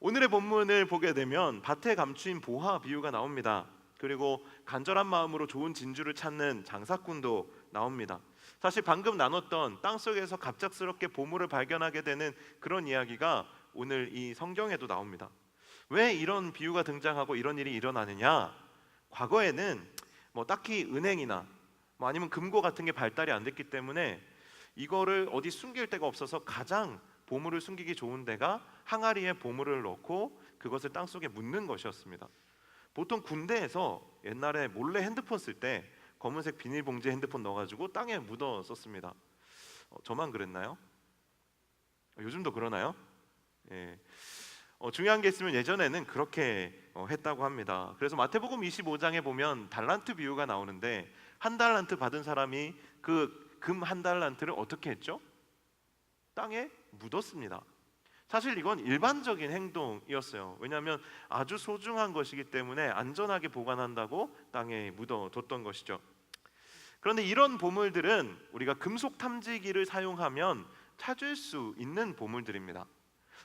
오늘의 본문을 보게 되면 밭에 감추인 보화 비유가 나옵니다. 그리고 간절한 마음으로 좋은 진주를 찾는 장사꾼도 나옵니다. 사실 방금 나눴던 땅속에서 갑작스럽게 보물을 발견하게 되는 그런 이야기가 오늘 이 성경에도 나옵니다. 왜 이런 비유가 등장하고 이런 일이 일어나느냐? 과거에는 딱히 은행이나 아니면 금고 같은 게 발달이 안 됐기 때문에 이거를 어디 숨길 데가 없어서 가장 보물을 숨기기 좋은 데가 항아리에 보물을 넣고 그것을 땅속에 묻는 것이었습니다. 보통 군대에서 옛날에 몰래 핸드폰 쓸 때 검은색 비닐봉지에 핸드폰 넣어가지고 땅에 묻어 썼습니다. 저만 그랬나요? 요즘도 그러나요? 예. 중요한 게 있으면 예전에는 그렇게 했다고 합니다. 그래서 마태복음 25장에 보면 달란트 비유가 나오는데 한 달란트 받은 사람이 그 금 한 달란트를 어떻게 했죠? 땅에 묻었습니다. 사실 이건 일반적인 행동이었어요. 왜냐하면 아주 소중한 것이기 때문에 안전하게 보관한다고 땅에 묻어뒀던 것이죠. 그런데 이런 보물들은 우리가 금속 탐지기를 사용하면 찾을 수 있는 보물들입니다.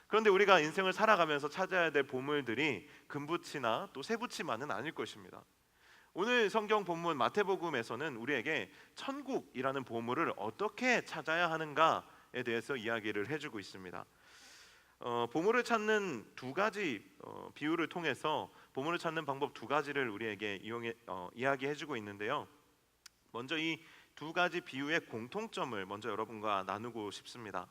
그런데 우리가 인생을 살아가면서 찾아야 될 보물들이 금붙이나 또 쇠붙이만은 아닐 것입니다. 오늘 성경 본문 마태복음에서는 우리에게 천국이라는 보물을 어떻게 찾아야 하는가에 대해서 이야기를 해주고 있습니다. 보물을 찾는 두 가지 비유를 통해서 보물을 찾는 방법 두 가지를 우리에게 이야기해주고 있는데요. 먼저 이 두 가지 비유의 공통점을 먼저 여러분과 나누고 싶습니다.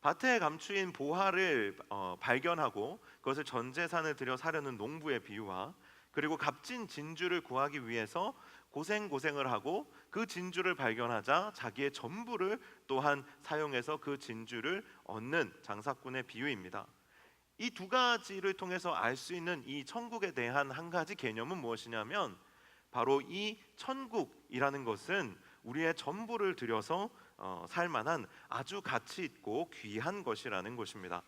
밭에 감추인 보화를 발견하고 그것을 전 재산을 들여 사려는 농부의 비유와 그리고 값진 진주를 구하기 위해서 고생을 하고 그 진주를 발견하자 자기의 전부를 또한 사용해서 그 진주를 얻는 장사꾼의 비유입니다. 이 두 가지를 통해서 알 수 있는 이 천국에 대한 한 가지 개념은 무엇이냐면 바로 이 천국이라는 것은 우리의 전부를 들여서 살 만한 아주 가치 있고 귀한 것이라는 것입니다.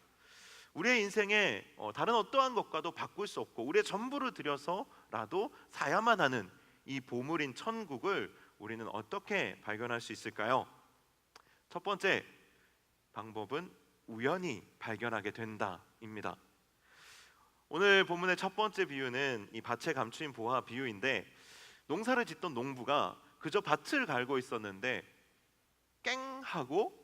우리의 인생에 다른 어떠한 것과도 바꿀 수 없고 우리의 전부를 들여서라도 사야만 하는 이 보물인 천국을 우리는 어떻게 발견할 수 있을까요? 첫 번째 방법은 우연히 발견하게 된다입니다. 오늘 본문의 첫 번째 비유는 이 밭에 감추인 보화 비유인데 농사를 짓던 농부가 그저 밭을 갈고 있었는데 깽 하고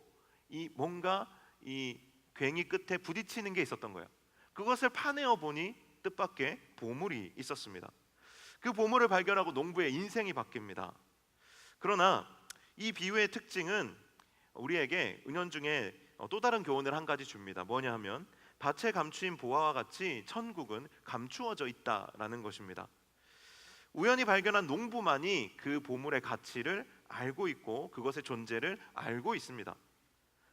뭔가 이 괭이 끝에 부딪히는 게 있었던 거예요. 그것을 파내어 보니 뜻밖의 보물이 있었습니다. 그 보물을 발견하고 농부의 인생이 바뀝니다. 그러나 이 비유의 특징은 우리에게 은연중에 또 다른 교훈을 한 가지 줍니다. 뭐냐 하면 밭에 감추인 보화와 같이 천국은 감추어져 있다라는 것입니다. 우연히 발견한 농부만이 그 보물의 가치를 알고 있고 그것의 존재를 알고 있습니다.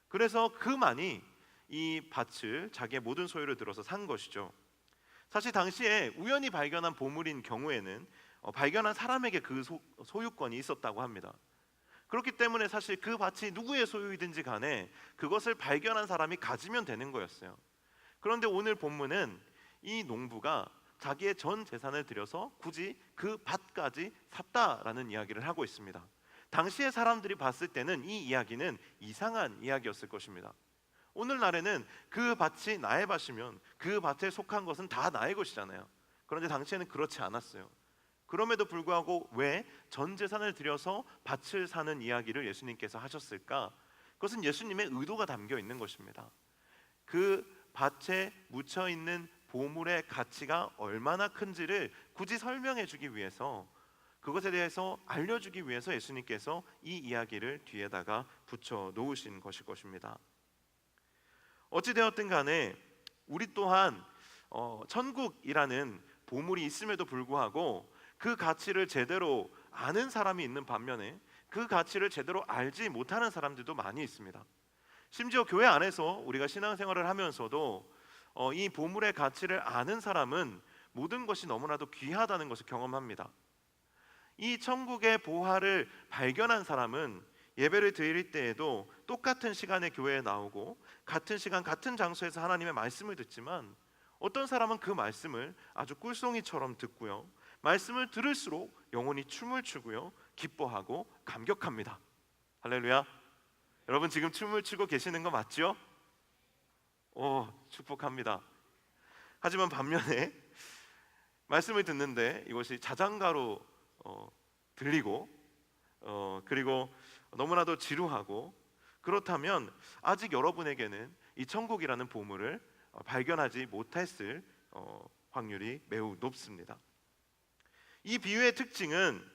그래서 그만이 이 밭을 자기의 모든 소유를 들어서 산 것이죠. 사실 당시에 우연히 발견한 보물인 경우에는 발견한 사람에게 그 소유권이 있었다고 합니다. 그렇기 때문에 사실 그 밭이 누구의 소유이든지 간에 그것을 발견한 사람이 가지면 되는 거였어요. 그런데 오늘 본문은 이 농부가 자기의 전 재산을 들여서 굳이 그 밭까지 샀다라는 이야기를 하고 있습니다. 당시의 사람들이 봤을 때는 이 이야기는 이상한 이야기였을 것입니다. 오늘날에는 그 밭이 나의 밭이면 그 밭에 속한 것은 다 나의 것이잖아요. 그런데 당시에는 그렇지 않았어요. 그럼에도 불구하고 왜 전 재산을 들여서 밭을 사는 이야기를 예수님께서 하셨을까? 그것은 예수님의 의도가 담겨 있는 것입니다. 그 밭에 묻혀 있는 보물의 가치가 얼마나 큰지를 굳이 설명해 주기 위해서, 그것에 대해서 알려주기 위해서 예수님께서 이 이야기를 뒤에다가 붙여 놓으신 것일 것입니다. 어찌되었든 간에 우리 또한 천국이라는 보물이 있음에도 불구하고 그 가치를 제대로 아는 사람이 있는 반면에 그 가치를 제대로 알지 못하는 사람들도 많이 있습니다. 심지어 교회 안에서 우리가 신앙생활을 하면서도 이 보물의 가치를 아는 사람은 모든 것이 너무나도 귀하다는 것을 경험합니다. 이 천국의 보화를 발견한 사람은 예배를 드릴 때에도 똑같은 시간에 교회에 나오고 같은 시간 같은 장소에서 하나님의 말씀을 듣지만 어떤 사람은 그 말씀을 아주 꿀송이처럼 듣고요, 말씀을 들을수록 영혼이 춤을 추고요, 기뻐하고 감격합니다. 할렐루야. 여러분 지금 춤을 추고 계시는 거 맞죠? 축복합니다. 하지만 반면에 말씀을 듣는데 이것이 자장가로 들리고 그리고 너무나도 지루하고 그렇다면 아직 여러분에게는 이 천국이라는 보물을 발견하지 못했을 확률이 매우 높습니다. 이 비유의 특징은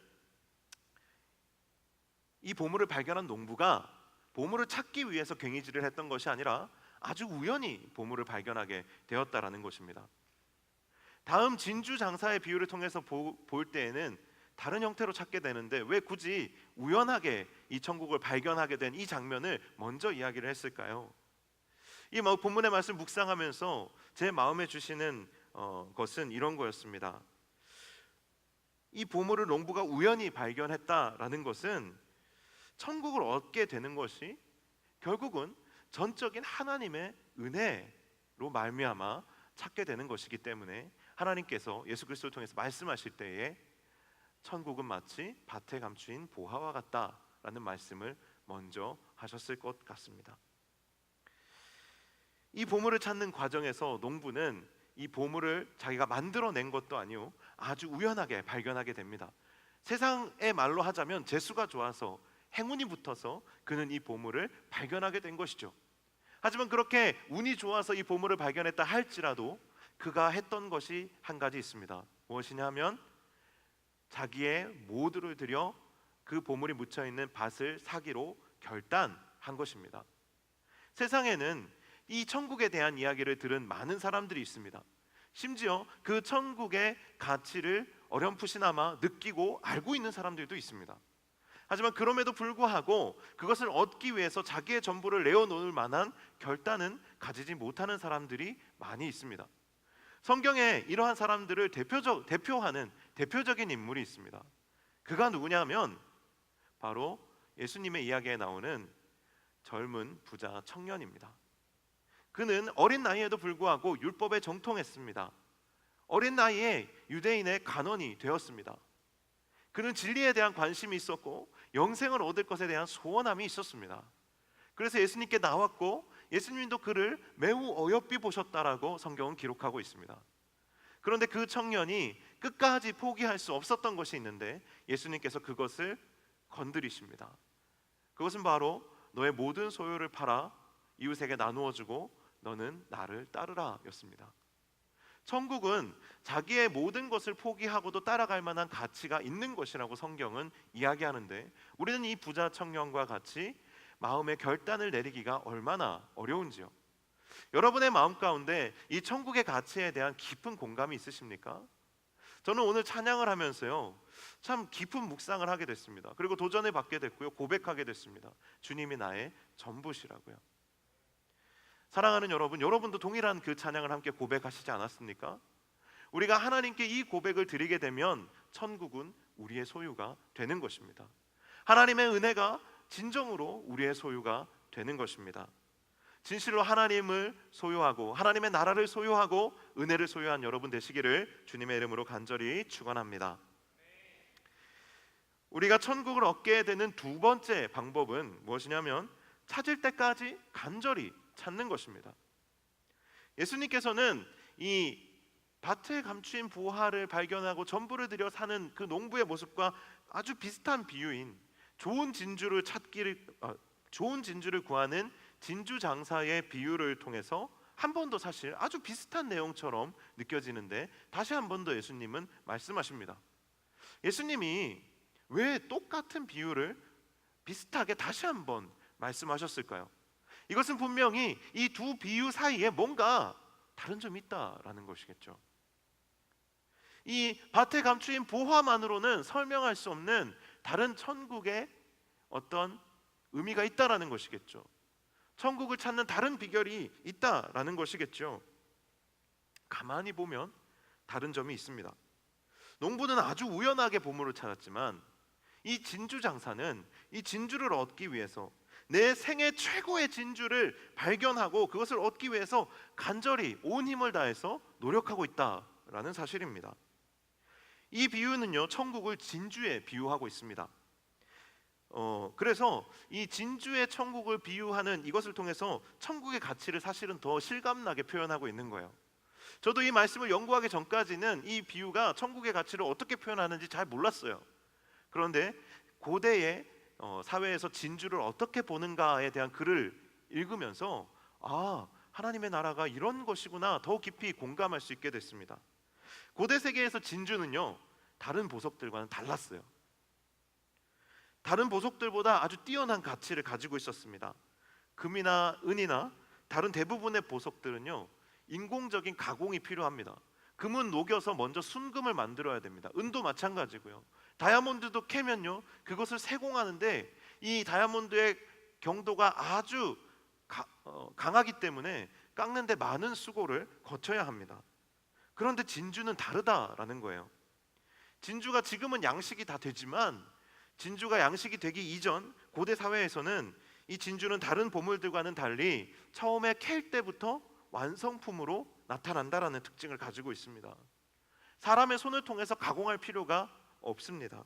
이 보물을 발견한 농부가 보물을 찾기 위해서 괭이질을 했던 것이 아니라 아주 우연히 보물을 발견하게 되었다라는 것입니다. 다음 진주 장사의 비유를 통해서 볼 때에는 다른 형태로 찾게 되는데 왜 굳이 우연하게 이 천국을 발견하게 된 이 장면을 먼저 이야기를 했을까요? 이 본문의 말씀 묵상하면서 제 마음에 주시는 것은 이런 거였습니다. 이 보물을 농부가 우연히 발견했다라는 것은 천국을 얻게 되는 것이 결국은 전적인 하나님의 은혜로 말미암아 찾게 되는 것이기 때문에 하나님께서 예수 그리스도를 통해서 말씀하실 때에 천국은 마치 밭에 감추인 보화와 같다라는 말씀을 먼저 하셨을 것 같습니다. 이 보물을 찾는 과정에서 농부는 이 보물을 자기가 만들어낸 것도 아니요 아주 우연하게 발견하게 됩니다. 세상의 말로 하자면 재수가 좋아서 행운이 붙어서 그는 이 보물을 발견하게 된 것이죠. 하지만 그렇게 운이 좋아서 이 보물을 발견했다 할지라도 그가 했던 것이 한 가지 있습니다. 무엇이냐 하면 자기의 모두를 들여 그 보물이 묻혀있는 밭을 사기로 결단한 것입니다. 세상에는 이 천국에 대한 이야기를 들은 많은 사람들이 있습니다. 심지어 그 천국의 가치를 어렴풋이나마 느끼고 알고 있는 사람들도 있습니다. 하지만 그럼에도 불구하고 그것을 얻기 위해서 자기의 전부를 내어놓을 만한 결단은 가지지 못하는 사람들이 많이 있습니다. 성경에 이러한 사람들을 대표하는 대표적인 인물이 있습니다. 그가 누구냐면 바로 예수님의 이야기에 나오는 젊은 부자 청년입니다. 그는 어린 나이에도 불구하고 율법에 정통했습니다. 어린 나이에 유대인의 간원이 되었습니다. 그는 진리에 대한 관심이 있었고 영생을 얻을 것에 대한 소원함이 있었습니다. 그래서 예수님께 나왔고 예수님도 그를 매우 어여삐 보셨다라고 성경은 기록하고 있습니다. 그런데 그 청년이 끝까지 포기할 수 없었던 것이 있는데 예수님께서 그것을 건드리십니다. 그것은 바로 너의 모든 소유를 팔아 이웃에게 나누어 주고 너는 나를 따르라 였습니다. 천국은 자기의 모든 것을 포기하고도 따라갈 만한 가치가 있는 것이라고 성경은 이야기하는데 우리는 이 부자 청년과 같이 마음의 결단을 내리기가 얼마나 어려운지요. 여러분의 마음 가운데 이 천국의 가치에 대한 깊은 공감이 있으십니까? 저는 오늘 찬양을 하면서요 참 깊은 묵상을 하게 됐습니다. 그리고 도전을 받게 됐고요 고백하게 됐습니다. 주님이 나의 전부시라고요. 사랑하는 여러분, 여러분도 동일한 그 찬양을 함께 고백하시지 않았습니까? 우리가 하나님께 이 고백을 드리게 되면 천국은 우리의 소유가 되는 것입니다. 하나님의 은혜가 진정으로 우리의 소유가 되는 것입니다. 진실로 하나님을 소유하고 하나님의 나라를 소유하고 은혜를 소유한 여러분 되시기를 주님의 이름으로 간절히 축원합니다. 우리가 천국을 얻게 되는 두 번째 방법은 무엇이냐면 찾을 때까지 간절히 찾는 것입니다. 예수님께서는 이 밭에 감추인 보화를 발견하고 전부를 들여 사는 그 농부의 모습과 아주 비슷한 비유인 좋은 진주를 구하는 진주 장사의 비유를 통해서 한 번 더 사실 아주 비슷한 내용처럼 느껴지는데 다시 한 번 더 예수님은 말씀하십니다. 예수님이 왜 똑같은 비유를 비슷하게 다시 한 번 말씀하셨을까요? 이것은 분명히 이 두 비유 사이에 뭔가 다른 점이 있다라는 것이겠죠. 이 밭에 감추인 보화만으로는 설명할 수 없는 다른 천국의 어떤 의미가 있다라는 것이겠죠. 천국을 찾는 다른 비결이 있다라는 것이겠죠. 가만히 보면 다른 점이 있습니다. 농부는 아주 우연하게 보물을 찾았지만 이 진주 장사는 이 진주를 얻기 위해서 내 생애 최고의 진주를 발견하고 그것을 얻기 위해서 간절히 온 힘을 다해서 노력하고 있다라는 사실입니다. 이 비유는요 천국을 진주에 비유하고 있습니다. 그래서 이 진주의 천국을 비유하는 이것을 통해서 천국의 가치를 사실은 더 실감나게 표현하고 있는 거예요. 저도 이 말씀을 연구하기 전까지는 이 비유가 천국의 가치를 어떻게 표현하는지 잘 몰랐어요. 그런데 고대의 사회에서 진주를 어떻게 보는가에 대한 글을 읽으면서 하나님의 나라가 이런 것이구나 더 깊이 공감할 수 있게 됐습니다. 고대 세계에서 진주는요, 다른 보석들과는 달랐어요. 다른 보석들보다 아주 뛰어난 가치를 가지고 있었습니다. 금이나 은이나 다른 대부분의 보석들은요, 인공적인 가공이 필요합니다. 금은 녹여서 먼저 순금을 만들어야 됩니다. 은도 마찬가지고요. 다이아몬드도 캐면요, 그것을 세공하는데 이 다이아몬드의 경도가 아주 강하기 때문에 깎는데 많은 수고를 거쳐야 합니다. 그런데 진주는 다르다라는 거예요. 진주가 지금은 양식이 다 되지만 진주가 양식이 되기 이전 고대 사회에서는 이 진주는 다른 보물들과는 달리 처음에 캘 때부터 완성품으로 나타난다라는 특징을 가지고 있습니다. 사람의 손을 통해서 가공할 필요가 없습니다.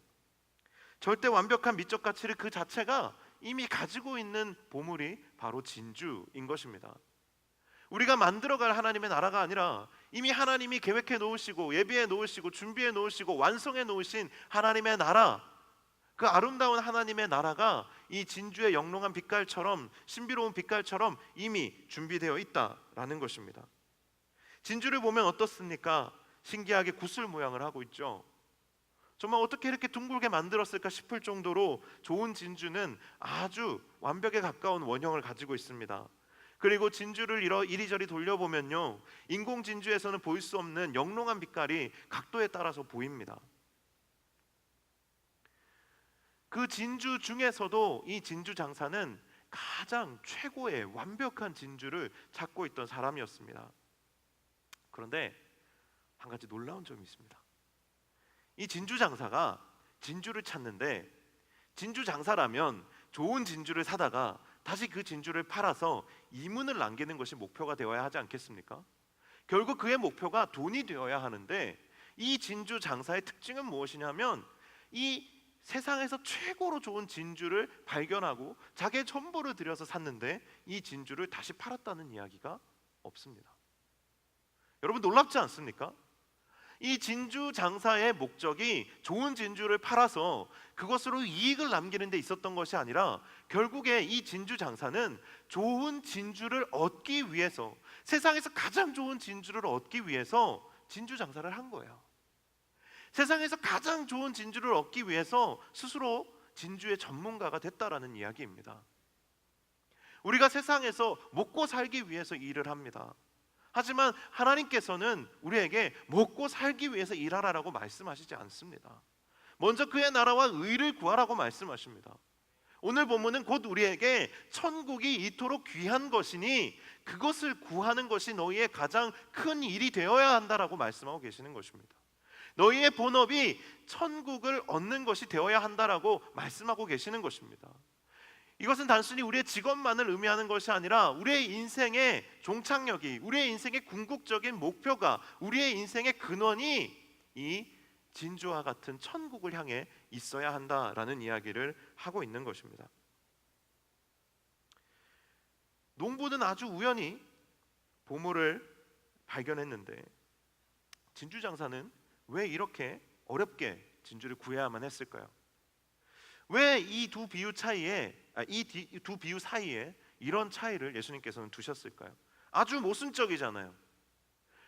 절대 완벽한 미적 가치를 그 자체가 이미 가지고 있는 보물이 바로 진주인 것입니다. 우리가 만들어갈 하나님의 나라가 아니라 이미 하나님이 계획해 놓으시고 예비해 놓으시고 준비해 놓으시고 완성해 놓으신 하나님의 나라, 그 아름다운 하나님의 나라가 이 진주의 영롱한 빛깔처럼, 신비로운 빛깔처럼 이미 준비되어 있다라는 것입니다. 진주를 보면 어떻습니까? 신기하게 구슬 모양을 하고 있죠. 정말 어떻게 이렇게 둥글게 만들었을까 싶을 정도로 좋은 진주는 아주 완벽에 가까운 원형을 가지고 있습니다. 그리고 진주를 이리저리 돌려보면요, 인공 진주에서는 보일 수 없는 영롱한 빛깔이 각도에 따라서 보입니다. 그 진주 중에서도 이 진주 장사는 가장 최고의 완벽한 진주를 찾고 있던 사람이었습니다. 그런데 한 가지 놀라운 점이 있습니다. 이 진주 장사가 진주를 찾는데, 진주 장사라면 좋은 진주를 사다가 다시 그 진주를 팔아서 이문을 남기는 것이 목표가 되어야 하지 않겠습니까? 결국 그의 목표가 돈이 되어야 하는데, 이 진주 장사의 특징은 무엇이냐면 이 세상에서 최고로 좋은 진주를 발견하고 자기의 전부를 들여서 샀는데 이 진주를 다시 팔았다는 이야기가 없습니다. 여러분, 놀랍지 않습니까? 이 진주 장사의 목적이 좋은 진주를 팔아서 그것으로 이익을 남기는 데 있었던 것이 아니라, 결국에 이 진주 장사는 좋은 진주를 얻기 위해서, 세상에서 가장 좋은 진주를 얻기 위해서 진주 장사를 한 거예요. 세상에서 가장 좋은 진주를 얻기 위해서 스스로 진주의 전문가가 됐다라는 이야기입니다. 우리가 세상에서 먹고 살기 위해서 일을 합니다. 하지만 하나님께서는 우리에게 먹고 살기 위해서 일하라고 말씀하시지 않습니다. 먼저 그의 나라와 의를 구하라고 말씀하십니다. 오늘 본문은 곧 우리에게 천국이 이토록 귀한 것이니 그것을 구하는 것이 너희의 가장 큰 일이 되어야 한다라고 말씀하고 계시는 것입니다. 너희의 본업이 천국을 얻는 것이 되어야 한다라고 말씀하고 계시는 것입니다. 이것은 단순히 우리의 직업만을 의미하는 것이 아니라 우리의 인생의 종착역이, 우리의 인생의 궁극적인 목표가, 우리의 인생의 근원이 이 진주와 같은 천국을 향해 있어야 한다라는 이야기를 하고 있는 것입니다. 농부는 아주 우연히 보물을 발견했는데 진주 장사는 왜 이렇게 어렵게 진주를 구해야만 했을까요? 왜 이 두 비유 사이에 이런 차이를 예수님께서는 두셨을까요? 아주 모순적이잖아요.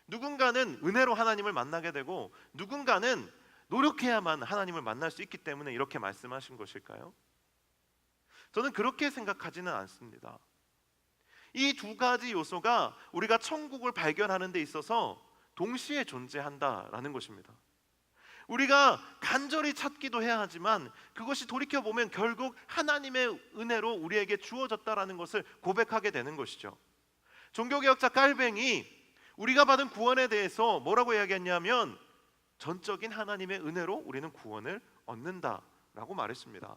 누군가는 은혜로 하나님을 만나게 되고 누군가는 노력해야만 하나님을 만날 수 있기 때문에 이렇게 말씀하신 것일까요? 저는 그렇게 생각하지는 않습니다. 이 두 가지 요소가 우리가 천국을 발견하는 데 있어서 동시에 존재한다라는 것입니다. 우리가 간절히 찾기도 해야 하지만 그것이 돌이켜보면 결국 하나님의 은혜로 우리에게 주어졌다라는 것을 고백하게 되는 것이죠. 종교개혁자 깔뱅이 우리가 받은 구원에 대해서 뭐라고 이야기했냐면 전적인 하나님의 은혜로 우리는 구원을 얻는다라고 말했습니다.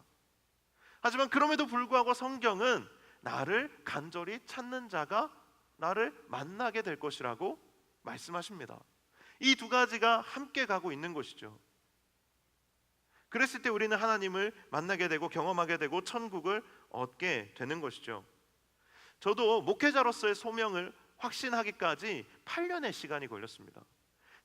하지만 그럼에도 불구하고 성경은 나를 간절히 찾는 자가 나를 만나게 될 것이라고 말씀하십니다. 이 두 가지가 함께 가고 있는 것이죠. 그랬을 때 우리는 하나님을 만나게 되고 경험하게 되고 천국을 얻게 되는 것이죠. 저도 목회자로서의 소명을 확신하기까지 8년의 시간이 걸렸습니다.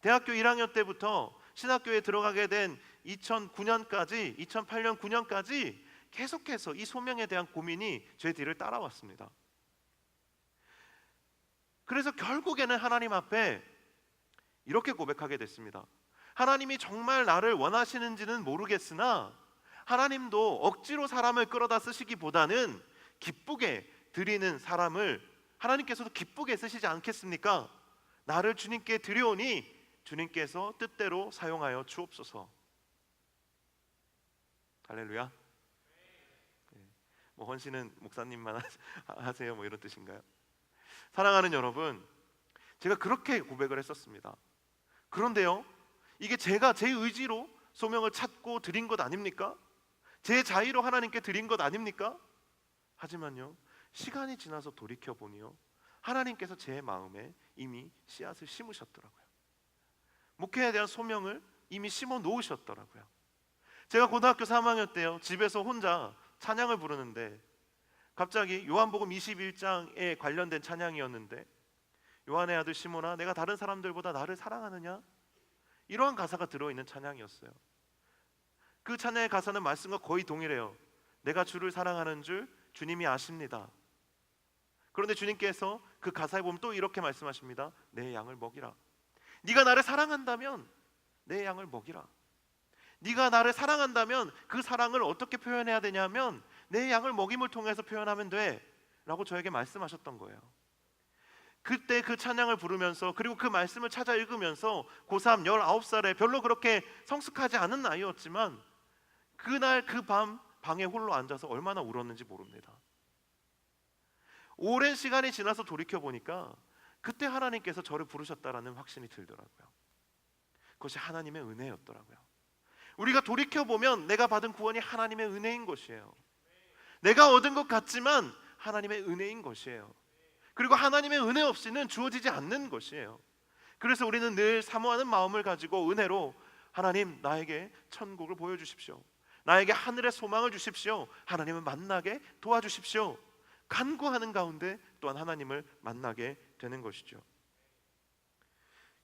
대학교 1학년 때부터 신학교에 들어가게 된 2009년까지 2008년 9년까지 계속해서 이 소명에 대한 고민이 제 뒤를 따라왔습니다. 그래서 결국에는 하나님 앞에 이렇게 고백하게 됐습니다. 하나님이 정말 나를 원하시는지는 모르겠으나 하나님도 억지로 사람을 끌어다 쓰시기보다는 기쁘게 드리는 사람을 하나님께서도 기쁘게 쓰시지 않겠습니까? 나를 주님께 드려오니 주님께서 뜻대로 사용하여 주옵소서. 할렐루야. 뭐 헌신은 목사님만 하세요 뭐 이런 뜻인가요? 사랑하는 여러분, 제가 그렇게 고백을 했었습니다. 그런데요, 이게 제가 제 의지로 소명을 찾고 드린 것 아닙니까? 제 자의로 하나님께 드린 것 아닙니까? 하지만요, 시간이 지나서 돌이켜보니요, 하나님께서 제 마음에 이미 씨앗을 심으셨더라고요. 목회에 대한 소명을 이미 심어 놓으셨더라고요. 제가 고등학교 3학년 때요, 집에서 혼자 찬양을 부르는데 갑자기 요한복음 21장에 관련된 찬양이었는데, 요한의 아들 시몬아 내가 다른 사람들보다 나를 사랑하느냐? 이러한 가사가 들어있는 찬양이었어요. 그 찬양의 가사는 말씀과 거의 동일해요. 내가 주를 사랑하는 줄 주님이 아십니다. 그런데 주님께서 그 가사에 보면 또 이렇게 말씀하십니다. 내 양을 먹이라. 네가 나를 사랑한다면 내 양을 먹이라. 네가 나를 사랑한다면 그 사랑을 어떻게 표현해야 되냐면 내 양을 먹임을 통해서 표현하면 돼 라고 저에게 말씀하셨던 거예요. 그때 그 찬양을 부르면서, 그리고 그 말씀을 찾아 읽으면서 고3 19살에 별로 그렇게 성숙하지 않은 나이였지만 그날 그 밤 방에 홀로 앉아서 얼마나 울었는지 모릅니다. 오랜 시간이 지나서 돌이켜보니까 그때 하나님께서 저를 부르셨다라는 확신이 들더라고요. 그것이 하나님의 은혜였더라고요. 우리가 돌이켜보면 내가 받은 구원이 하나님의 은혜인 것이에요. 내가 얻은 것 같지만 하나님의 은혜인 것이에요. 그리고 하나님의 은혜 없이는 주어지지 않는 것이에요. 그래서 우리는 늘 사모하는 마음을 가지고 은혜로 하나님 나에게 천국을 보여주십시오. 나에게 하늘의 소망을 주십시오. 하나님을 만나게 도와주십시오. 간구하는 가운데 또한 하나님을 만나게 되는 것이죠.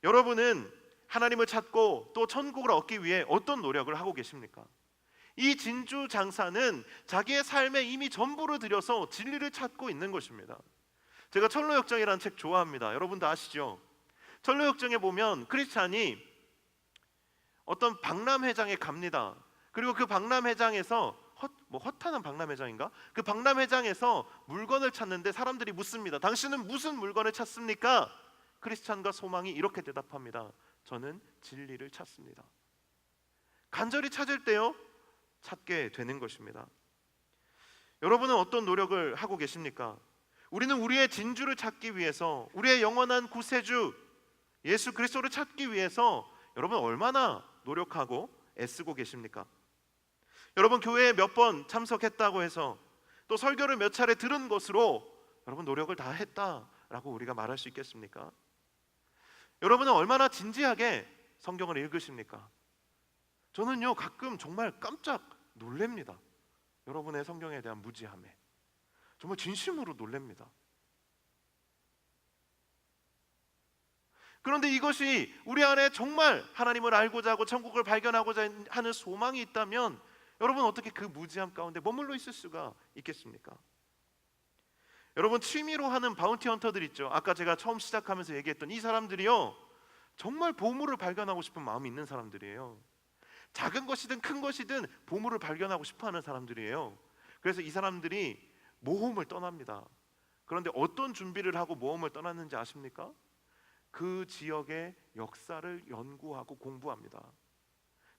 여러분은 하나님을 찾고 또 천국을 얻기 위해 어떤 노력을 하고 계십니까? 이 진주 장사는 자기의 삶에 이미 전부를 들여서 진리를 찾고 있는 것입니다. 제가 철로역정이라는 책 좋아합니다. 여러분도 아시죠? 철로역정에 보면 크리스찬이 어떤 박람회장에 갑니다. 그리고 그 박람회장에서 허탄한 박람회장인가? 그 박람회장에서 물건을 찾는데 사람들이 묻습니다. 당신은 무슨 물건을 찾습니까? 크리스찬과 소망이 이렇게 대답합니다. 저는 진리를 찾습니다. 간절히 찾을 때요, 찾게 되는 것입니다. 여러분은 어떤 노력을 하고 계십니까? 우리는 우리의 진주를 찾기 위해서, 우리의 영원한 구세주 예수 그리스도를 찾기 위해서 여러분 얼마나 노력하고 애쓰고 계십니까? 여러분 교회에 몇 번 참석했다고 해서 또 설교를 몇 차례 들은 것으로 여러분 노력을 다 했다라고 우리가 말할 수 있겠습니까? 여러분은 얼마나 진지하게 성경을 읽으십니까? 저는요 가끔 정말 깜짝 놀랍니다. 여러분의 성경에 대한 무지함에 정말 진심으로 놀랍니다. 그런데 이것이 우리 안에 정말 하나님을 알고자 하고 천국을 발견하고자 하는 소망이 있다면 여러분 어떻게 그 무지함 가운데 머물러 있을 수가 있겠습니까? 여러분 취미로 하는 바운티 헌터들 있죠. 아까 제가 처음 시작하면서 얘기했던 이 사람들이요 정말 보물을 발견하고 싶은 마음이 있는 사람들이에요. 작은 것이든 큰 것이든 보물을 발견하고 싶어하는 사람들이에요. 그래서 이 사람들이 모험을 떠납니다. 그런데 어떤 준비를 하고 모험을 떠났는지 아십니까? 그 지역의 역사를 연구하고 공부합니다.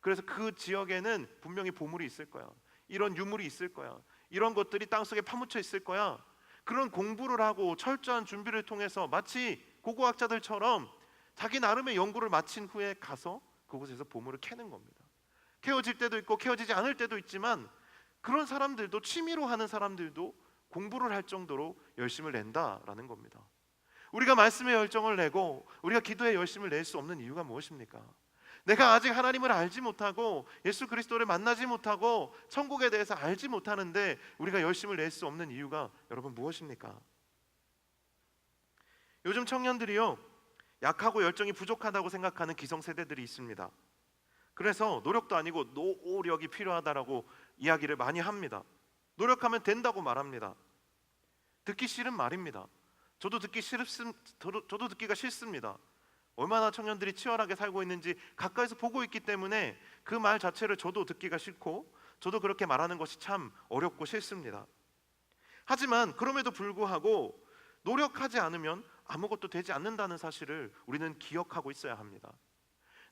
그래서 그 지역에는 분명히 보물이 있을 거야. 이런 유물이 있을 거야. 이런 것들이 땅속에 파묻혀 있을 거야. 그런 공부를 하고 철저한 준비를 통해서 마치 고고학자들처럼 자기 나름의 연구를 마친 후에 가서 그곳에서 보물을 캐는 겁니다. 캐어질 때도 있고 캐어지지 않을 때도 있지만 그런 사람들도, 취미로 하는 사람들도 공부를 할 정도로 열심을 낸다라는 겁니다. 우리가 말씀에 열정을 내고 우리가 기도에 열심을 낼 수 없는 이유가 무엇입니까? 내가 아직 하나님을 알지 못하고 예수 그리스도를 만나지 못하고 천국에 대해서 알지 못하는데 우리가 열심을 낼 수 없는 이유가 여러분 무엇입니까? 요즘 청년들이요, 약하고 열정이 부족하다고 생각하는 기성세대들이 있습니다. 그래서 노력도 아니고 노력이 필요하다라고 이야기를 많이 합니다. 노력하면 된다고 말합니다. 듣기 싫은 말입니다. 저도 듣기가 싫습니다. 얼마나 청년들이 치열하게 살고 있는지 가까이서 보고 있기 때문에 그 말 자체를 저도 듣기가 싫고, 저도 그렇게 말하는 것이 참 어렵고 싫습니다. 하지만 그럼에도 불구하고 노력하지 않으면 아무것도 되지 않는다는 사실을 우리는 기억하고 있어야 합니다.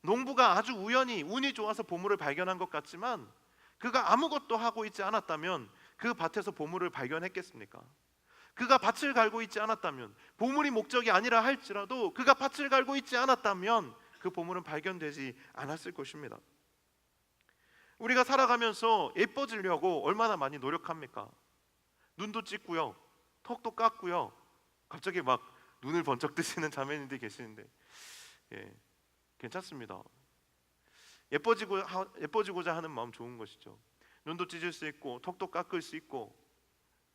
농부가 아주 우연히 운이 좋아서 보물을 발견한 것 같지만, 그가 아무것도 하고 있지 않았다면 그 밭에서 보물을 발견했겠습니까? 그가 밭을 갈고 있지 않았다면, 보물이 목적이 아니라 할지라도 그가 밭을 갈고 있지 않았다면 그 보물은 발견되지 않았을 것입니다. 우리가 살아가면서 예뻐지려고 얼마나 많이 노력합니까? 눈도 찢고요, 턱도 깎고요. 갑자기 막 눈을 번쩍 뜨시는 자매님들이 계시는데, 괜찮습니다. 예뻐지고자 하는 마음 좋은 것이죠. 눈도 찢을 수 있고, 턱도 깎을 수 있고,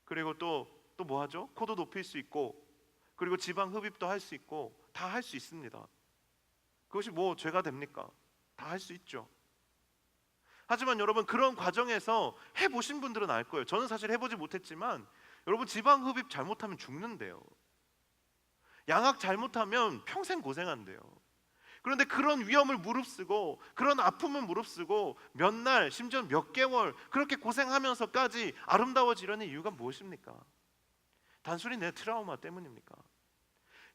그리고 또 뭐 하죠? 코도 높일 수 있고, 그리고 지방 흡입도 할 수 있고, 다 할 수 있습니다. 그것이 뭐 죄가 됩니까? 다 할 수 있죠. 하지만 여러분, 그런 과정에서 해보신 분들은 알 거예요. 저는 사실 해보지 못했지만, 여러분, 지방 흡입 잘못하면 죽는데요. 양악 잘못하면 평생 고생한대요. 그런데 그런 위험을 무릅쓰고, 그런 아픔을 무릅쓰고 몇 날, 심지어 몇 개월 그렇게 고생하면서까지 아름다워지려는 이유가 무엇입니까? 단순히 내 트라우마 때문입니까?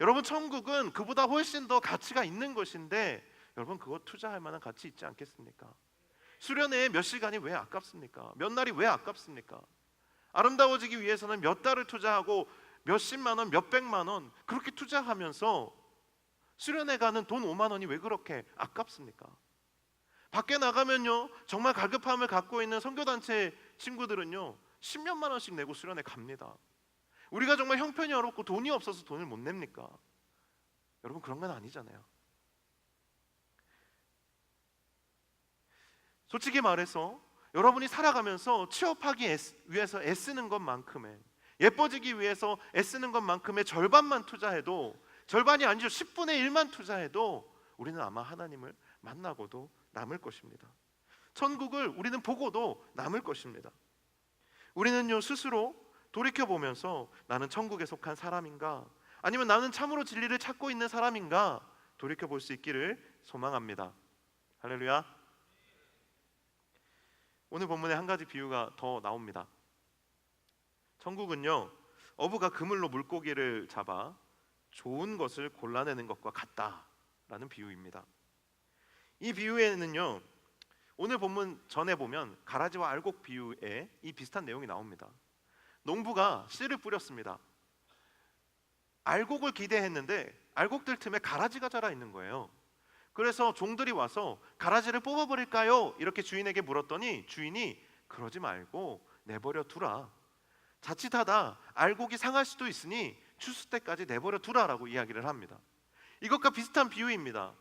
여러분, 천국은 그보다 훨씬 더 가치가 있는 것인데, 여러분, 그거 투자할 만한 가치 있지 않겠습니까? 수련회에 몇 시간이 왜 아깝습니까? 몇 날이 왜 아깝습니까? 아름다워지기 위해서는 몇 달을 투자하고 몇십만 원, 몇백만 원 그렇게 투자하면서 수련회 가는 돈 5만 원이 왜 그렇게 아깝습니까? 밖에 나가면요, 정말 갈급함을 갖고 있는 선교단체 친구들은요 10몇만 원씩 내고 수련회 갑니다. 우리가 정말 형편이 어렵고 돈이 없어서 돈을 못 냅니까? 여러분, 그런 건 아니잖아요. 솔직히 말해서 여러분이 살아가면서 취업하기 위해서 애쓰는 것만큼의, 예뻐지기 위해서 애쓰는 것만큼의 절반만 투자해도, 절반이 아니죠, 10분의 1만 투자해도 우리는 아마 하나님을 만나고도 남을 것입니다. 천국을 우리는 보고도 남을 것입니다. 우리는요 스스로 돌이켜보면서 나는 천국에 속한 사람인가, 아니면 나는 참으로 진리를 찾고 있는 사람인가 돌이켜볼 수 있기를 소망합니다. 할렐루야. 오늘 본문에 한 가지 비유가 더 나옵니다. 천국은요 어부가 그물로 물고기를 잡아 좋은 것을 골라내는 것과 같다라는 비유입니다. 이 비유에는요 오늘 본문 전에 보면 가라지와 알곡 비유에 이 비슷한 내용이 나옵니다. 농부가 씨를 뿌렸습니다. 알곡을 기대했는데 알곡들 틈에 가라지가 자라 있는 거예요. 그래서 종들이 와서 가라지를 뽑아버릴까요? 이렇게 주인에게 물었더니 주인이 그러지 말고 내버려 두라. 자칫하다 알곡이 상할 수도 있으니 추수 때까지 내버려 두라라고 이야기를 합니다. 이것과 비슷한 비유입니다.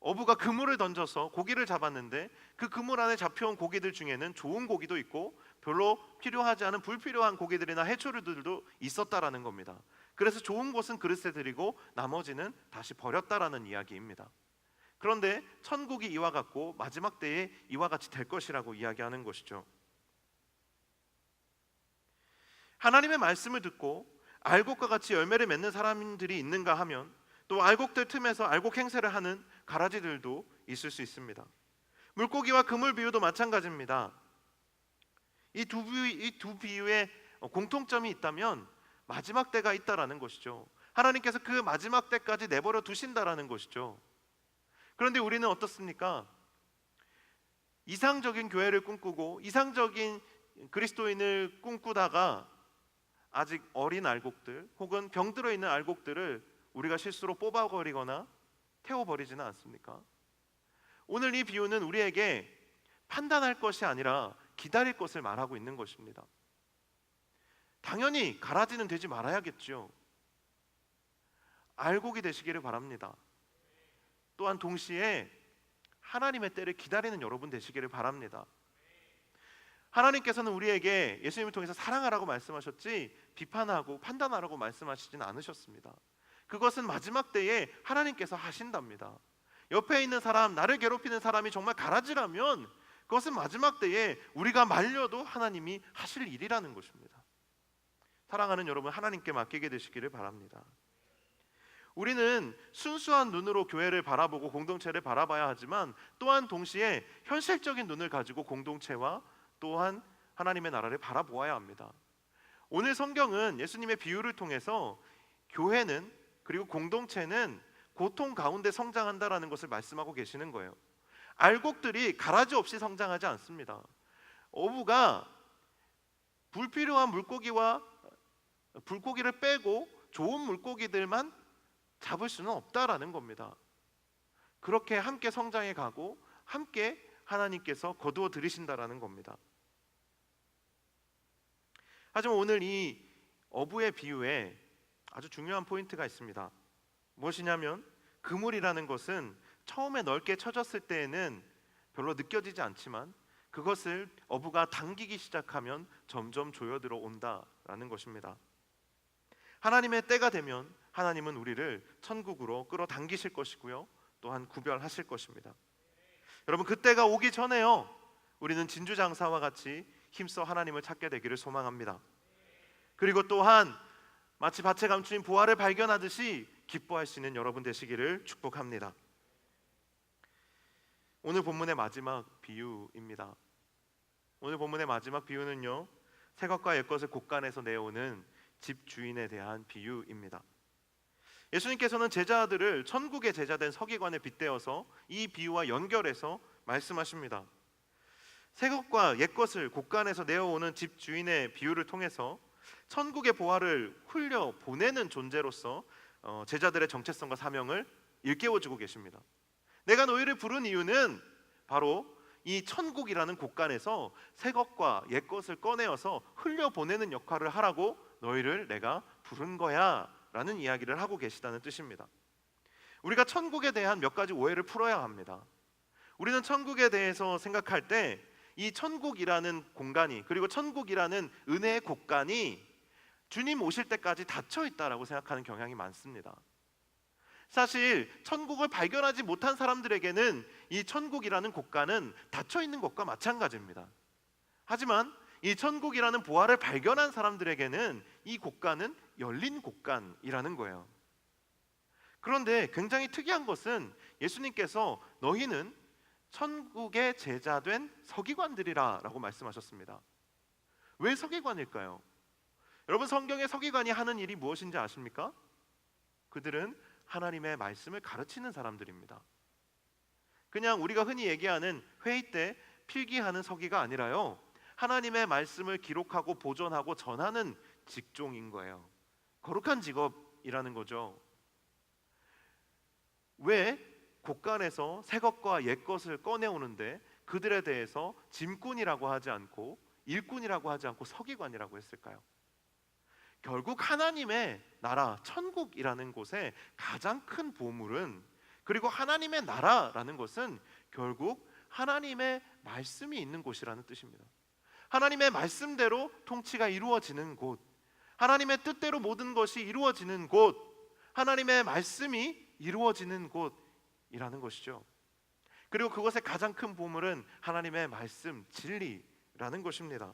어부가 그물을 던져서 고기를 잡았는데 그 그물 안에 잡혀온 고기들 중에는 좋은 고기도 있고 별로 필요하지 않은 불필요한 고기들이나 해초류들도 있었다라는 겁니다. 그래서 좋은 것은 그릇에 드리고 나머지는 다시 버렸다라는 이야기입니다. 그런데 천국이 이와 같고 마지막 때에 이와 같이 될 것이라고 이야기하는 것이죠. 하나님의 말씀을 듣고 알곡과 같이 열매를 맺는 사람들이 있는가 하면 또 알곡들 틈에서 알곡 행세를 하는 가라지들도 있을 수 있습니다. 물고기와 그물 비유도 마찬가지입니다. 이 두 비유에 공통점이 있다면 마지막 때가 있다라는 것이죠. 하나님께서 그 마지막 때까지 내버려 두신다라는 것이죠. 그런데 우리는 어떻습니까? 이상적인 교회를 꿈꾸고 이상적인 그리스도인을 꿈꾸다가 아직 어린 알곡들 혹은 병들어 있는 알곡들을 우리가 실수로 뽑아버리거나 태워버리지는 않습니까? 오늘 이 비유는 우리에게 판단할 것이 아니라 기다릴 것을 말하고 있는 것입니다. 당연히 가라지는 되지 말아야겠죠. 알곡이 되시기를 바랍니다. 또한 동시에 하나님의 때를 기다리는 여러분 되시기를 바랍니다. 하나님께서는 우리에게 예수님을 통해서 사랑하라고 말씀하셨지 비판하고 판단하라고 말씀하시진 않으셨습니다. 그것은 마지막 때에 하나님께서 하신답니다. 옆에 있는 사람, 나를 괴롭히는 사람이 정말 가라지라면 그것은 마지막 때에 우리가 말려도 하나님이 하실 일이라는 것입니다. 사랑하는 여러분, 하나님께 맡기게 되시기를 바랍니다. 우리는 순수한 눈으로 교회를 바라보고 공동체를 바라봐야 하지만 또한 동시에 현실적인 눈을 가지고 공동체와 또한 하나님의 나라를 바라보아야 합니다. 오늘 성경은 예수님의 비유를 통해서 교회는, 그리고 공동체는 고통 가운데 성장한다라는 것을 말씀하고 계시는 거예요. 알곡들이 가라지 없이 성장하지 않습니다. 어부가 불필요한 물고기를 빼고 좋은 물고기들만 잡을 수는 없다라는 겁니다. 그렇게 함께 성장해 가고 함께 하나님께서 거두어 들이신다라는 겁니다. 하지만 오늘 이 어부의 비유에 아주 중요한 포인트가 있습니다. 무엇이냐면 그물이라는 것은 처음에 넓게 쳐졌을 때에는 별로 느껴지지 않지만 그것을 어부가 당기기 시작하면 점점 조여들어 온다라는 것입니다. 하나님의 때가 되면 하나님은 우리를 천국으로 끌어당기실 것이고요, 또한 구별하실 것입니다. 여러분, 그 때가 오기 전에요, 우리는 진주장사와 같이 힘써 하나님을 찾게 되기를 소망합니다. 그리고 또한 마치 밭에 감추인 보화를 발견하듯이 기뻐할 수 있는 여러분 되시기를 축복합니다. 오늘 본문의 마지막 비유입니다. 오늘 본문의 마지막 비유는요, 새것과 옛것을 곳간에서 내어오는 집 주인에 대한 비유입니다. 예수님께서는 제자들을 천국의 제자된 서기관에 빗대어서 이 비유와 연결해서 말씀하십니다. 새것과 옛것을 곳간에서 내어오는 집 주인의 비유를 통해서 천국의 보화를 흘려 보내는 존재로서 제자들의 정체성과 사명을 일깨워주고 계십니다. 내가 너희를 부른 이유는 바로 이 천국이라는 곳간에서 새것과 옛것을 꺼내어서 흘려 보내는 역할을 하라고 너희를 내가 부른 거야 라는 이야기를 하고 계시다는 뜻입니다. 우리가 천국에 대한 몇 가지 오해를 풀어야 합니다. 우리는 천국에 대해서 생각할 때 이 천국이라는 공간이, 그리고 천국이라는 은혜의 곳간이 주님 오실 때까지 닫혀 있다라고 생각하는 경향이 많습니다. 사실 천국을 발견하지 못한 사람들에게는 이 천국이라는 곳간은 닫혀 있는 것과 마찬가지입니다. 하지만 이 천국이라는 보화를 발견한 사람들에게는 이 곳간은 열린 곳간이라는 거예요. 그런데 굉장히 특이한 것은 예수님께서 너희는 천국의 제자된 서기관들이라 라고 말씀하셨습니다. 왜 서기관일까요? 여러분, 성경의 서기관이 하는 일이 무엇인지 아십니까? 그들은 하나님의 말씀을 가르치는 사람들입니다. 그냥 우리가 흔히 얘기하는 회의 때 필기하는 서기가 아니라요, 하나님의 말씀을 기록하고 보존하고 전하는 직종인 거예요. 거룩한 직업이라는 거죠. 왜 곳간에서 새것과 옛것을 꺼내오는데 그들에 대해서 짐꾼이라고 하지 않고 일꾼이라고 하지 않고 서기관이라고 했을까요? 결국 하나님의 나라, 천국이라는 곳의 가장 큰 보물은, 그리고 하나님의 나라라는 것은 결국 하나님의 말씀이 있는 곳이라는 뜻입니다. 하나님의 말씀대로 통치가 이루어지는 곳, 하나님의 뜻대로 모든 것이 이루어지는 곳, 하나님의 말씀이 이루어지는 곳이라는 것이죠. 그리고 그것의 가장 큰 보물은 하나님의 말씀, 진리라는 것입니다.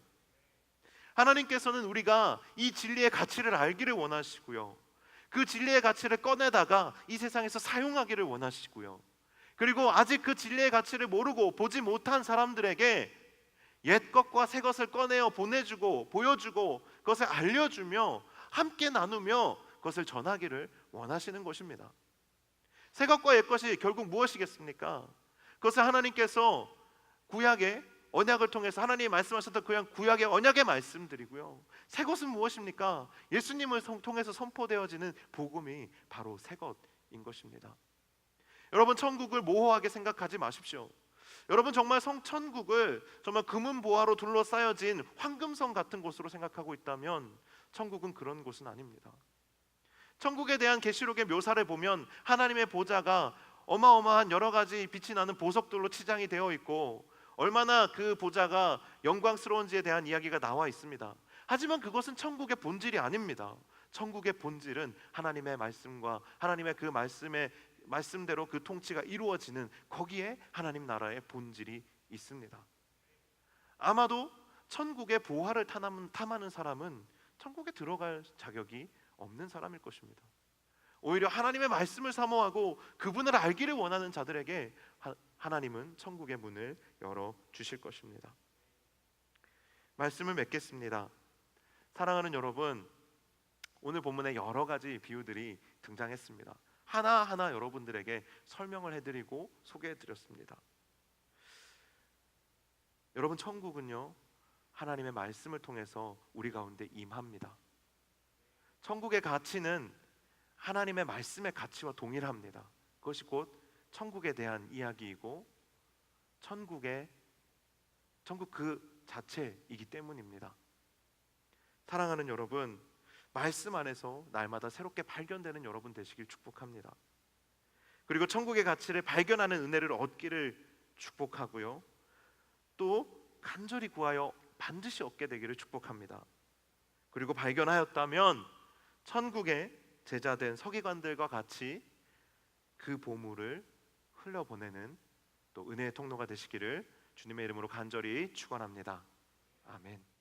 하나님께서는 우리가 이 진리의 가치를 알기를 원하시고요, 그 진리의 가치를 꺼내다가 이 세상에서 사용하기를 원하시고요, 그리고 아직 그 진리의 가치를 모르고 보지 못한 사람들에게 옛것과 새것을 꺼내어 보내주고 보여주고 그것을 알려주며 함께 나누며 그것을 전하기를 원하시는 것입니다. 새것과 옛것이 결국 무엇이겠습니까? 그것을 하나님께서 구약의 언약을 통해서 하나님이 말씀하셨던 그 구약의 언약의 말씀들이고요, 새것은 무엇입니까? 예수님을 통해서 선포되어지는 복음이 바로 새것인 것입니다. 여러분, 천국을 모호하게 생각하지 마십시오. 여러분, 정말 천국을 정말 금은보화로 둘러싸여진 황금성 같은 곳으로 생각하고 있다면 천국은 그런 곳은 아닙니다. 천국에 대한 계시록의 묘사를 보면 하나님의 보좌가 어마어마한 여러 가지 빛이 나는 보석들로 치장이 되어 있고 얼마나 그 보좌가 영광스러운지에 대한 이야기가 나와 있습니다. 하지만 그것은 천국의 본질이 아닙니다. 천국의 본질은 하나님의 말씀과 하나님의 그 말씀대로 그 통치가 이루어지는 거기에 하나님 나라의 본질이 있습니다. 아마도 천국의 보화를 탐하는 사람은 천국에 들어갈 자격이 없는 사람일 것입니다. 오히려 하나님의 말씀을 사모하고 그분을 알기를 원하는 자들에게 하나님은 천국의 문을 열어 주실 것입니다. 말씀을 맺겠습니다. 사랑하는 여러분, 오늘 본문에 여러 가지 비유들이 등장했습니다. 하나하나 여러분들에게 설명을 해드리고 소개해드렸습니다. 여러분, 천국은요, 하나님의 말씀을 통해서 우리 가운데 임합니다. 천국의 가치는 하나님의 말씀의 가치와 동일합니다. 그것이 곧 천국에 대한 이야기이고 천국 그 자체이기 때문입니다. 사랑하는 여러분, 말씀 안에서 날마다 새롭게 발견되는 여러분 되시길 축복합니다. 그리고 천국의 가치를 발견하는 은혜를 얻기를 축복하고요, 또 간절히 구하여 반드시 얻게 되기를 축복합니다. 그리고 발견하였다면 천국의 제자된 서기관들과 같이 그 보물을 흘려보내는 또 은혜의 통로가 되시기를 주님의 이름으로 간절히 축원합니다. 아멘.